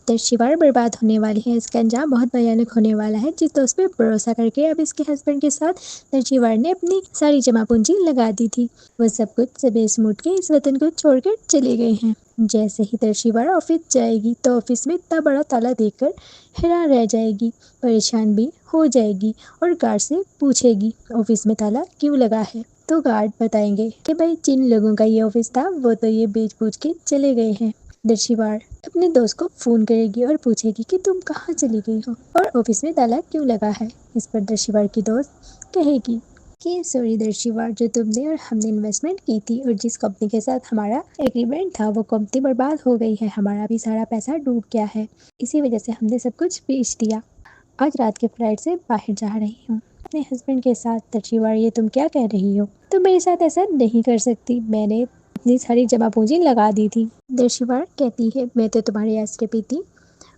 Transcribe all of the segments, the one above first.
दर्शिवार बर्बाद होने वाली है। इसका अंजाम बहुत भयानक होने वाला है। जिस दोस्त पे भरोसा करके अब इसके हस्बैंड के साथ दर्शिवार ने अपनी सारी जमा पूंजी लगा दी थी, वो सब कुछ सबे स्मूट के इस वतन को छोड़कर चले गए हैं। जैसे ही दर्शिवार ऑफिस जाएगी तो ऑफिस में इतना बड़ा ताला देखकर हैरान रह जाएगी, परेशान भी हो जाएगी और गार्ड से पूछेगी ऑफिस में ताला क्यों लगा है। तो गार्ड बताएंगे कि भाई जिन लोगों का ये ऑफिस था वो तो ये बेच बूझ के चले गए हैं। दर्शिवार अपने दोस्त को फोन करेगी और पूछेगी कि तुम कहाँ चली गई हो और ऑफिस में ताला क्यों लगा है। इस पर दर्शिवार की दोस्त कहेगी कि सॉरी दर्शिवार, जो तुमने और हमने इन्वेस्टमेंट की थी और जिस कंपनी के साथ हमारा एग्रीमेंट था वो कंपनी बर्बाद हो गई है, हमारा भी सारा पैसा डूब गया है, इसी वजह से हमने सब कुछ बेच दिया। आज रात के फ्लाइट से बाहर जा रही हूँ अपने हस्बैंड के साथ। दर्शिवार, ये तुम क्या कह रही हो? तुम मेरे साथ ऐसा नहीं कर सकती, मैंने अपनी सारी जमा पूंजी लगा दी थी। दर्शिवार कहती है मैं तो तुम्हारे आश्रय पे थी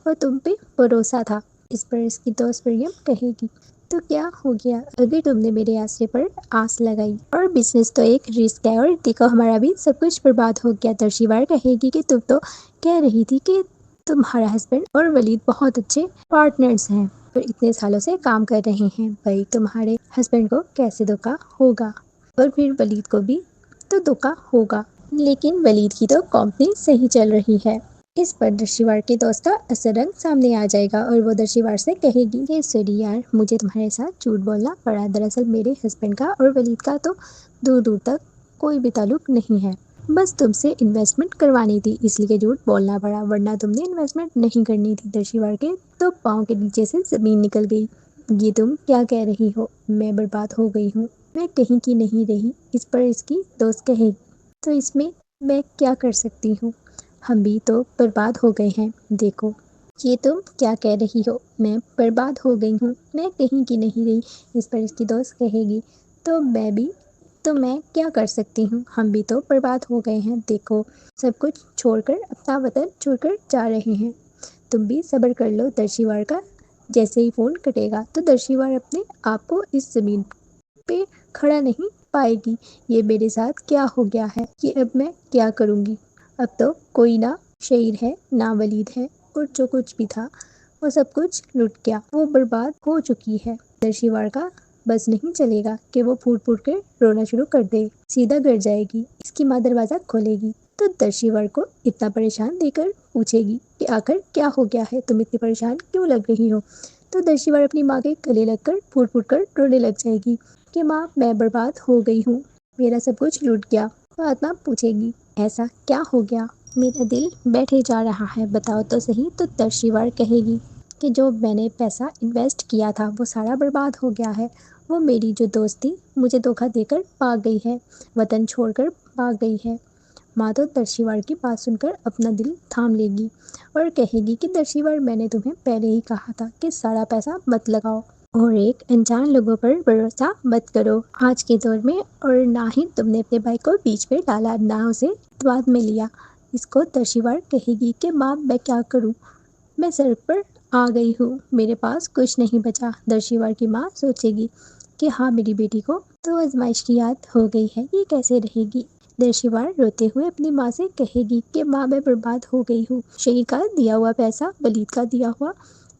और तुम पे भरोसा था। इस पर इसकी दोस्त मरियम कहेगी तो क्या हो गया अगर तुमने मेरे आश्रय पर आस लगाई, और बिजनेस तो एक रिस्क है और देखो हमारा भी सब कुछ बर्बाद हो गया। दर्शिवार कहेगी कि तुम तो कह रही थी कि तुम्हारा हस्बैंड और वलीद बहुत अच्छे पार्टनर्स हैं और इतने सालों से काम कर रहे हैं, भाई तुम्हारे हस्बैंड को कैसे धोखा होगा और फिर वलीद को भी तो धोखा होगा, लेकिन वलीद की तो कंपनी सही चल रही है। इस पर दर्शिवार के दोस्त का असल रंग सामने आ जाएगा और वो दर्शिवार से कहेगी कि सॉरी यार, मुझे तुम्हारे साथ झूठ बोलना पड़ा, दरअसल मेरे हस्बैंड का और वलीद का तो दूर दूर तक कोई भी ताल्लुक नहीं है, बस तुमसे इन्वेस्टमेंट करवानी थी इसलिए झूठ बोलना पड़ा, वरना तुमने इन्वेस्टमेंट नहीं करनी थी। दर्शिवार के तो पाँव के नीचे से जमीन निकल गई। ये तुम क्या कह रही हो? मैं बर्बाद हो गई हूँ, मैं कहीं की नहीं रही। इस पर इसकी दोस्त कहेगी तो इसमें मैं क्या कर सकती हूँ, हम भी तो बर्बाद हो गए हैं। देखो ये तुम क्या कह रही हो, मैं बर्बाद हो गई हूँ, मैं कहीं की नहीं रही। इस पर इसकी दोस्त कहेगी तो मैं क्या कर सकती हूँ, हम भी तो बर्बाद हो गए हैं। देखो सब कुछ छोड़कर अपना वतन छोड़कर जा रहे हैं, तुम भी सब्र कर लो। दर्शिवार का जैसे ही फ़ोन कटेगा तो दर्शिवार अपने आप को इस ज़मीन पे खड़ा नहीं पाएगी। ये मेरे साथ क्या हो गया है, ये अब मैं क्या करूँगी? अब तो कोई ना शहीद है ना वलीद है और जो कुछ भी था वो सब कुछ लुट गया, वो बर्बाद हो चुकी है। दर्शिवार का बस नहीं चलेगा कि वो फूट फूट कर रोना शुरू कर दे, सीधा घर जाएगी। इसकी माँ दरवाज़ा खोलेगी तो दर्शिवार को इतना परेशान देकर पूछेगी कि आखिर क्या हो गया है, तुम इतनी परेशान क्यों लग रही हो? तो दर्शिवार अपनी माँ के गले लगकर फूट फूट कर रोने लग जाएगी कि माँ मैं बर्बाद हो गई हूँ, मेरा सब कुछ लूट गया। फातिमा पूछेगी ऐसा क्या हो गया, मेरा दिल बैठे जा रहा है, बताओ तो सही। तो दर्शिवार कहेगी कि जो मैंने पैसा इन्वेस्ट किया था वो सारा बर्बाद हो गया है, वो मेरी जो दोस्त थी मुझे धोखा देकर भाग गई है, वतन छोड़कर भाग गई है। माँ तो दर्शिवार की बात सुनकर अपना दिल थाम लेगी और कहेगी कि दर्शिवार मैंने तुम्हें पहले ही कहा था कि सारा पैसा मत लगाओ और एक अनजान लोगों पर भरोसा मत करो आज के दौर में, और ना ही तुमने अपने भाई को बीच में डाला, ना उसे बाद में लिया। इसको दर्शिवार कहेगी कि माँ मैं क्या करूँ, मैं सड़क पर आ गई हूँ, मेरे पास कुछ नहीं बचा। दर्शिवार की माँ सोचेगी कि हाँ मेरी बेटी को तो आजमाइश की याद हो गई है, ये कैसे रहेगी। दर्शिवार रोते हुए अपनी माँ से कहेगी कि माँ मैं बर्बाद हो गई हूँ, शहीद का दिया हुआ पैसा, वलीद का दिया हुआ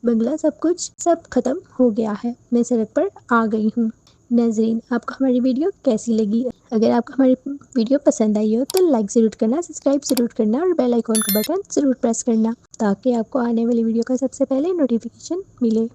बंगला, सब कुछ सब खत्म हो गया है, मैं सड़क पर आ गई हूँ। नाज़रीन आपको हमारी वीडियो कैसी लगी? अगर आपको हमारी वीडियो पसंद आई हो तो लाइक ज़रूर करना, सब्सक्राइब ज़रूर करना और बेल आइकॉन का बटन ज़रूर प्रेस करना ताकि आपको आने वाली वीडियो का सबसे पहले नोटिफिकेशन मिले।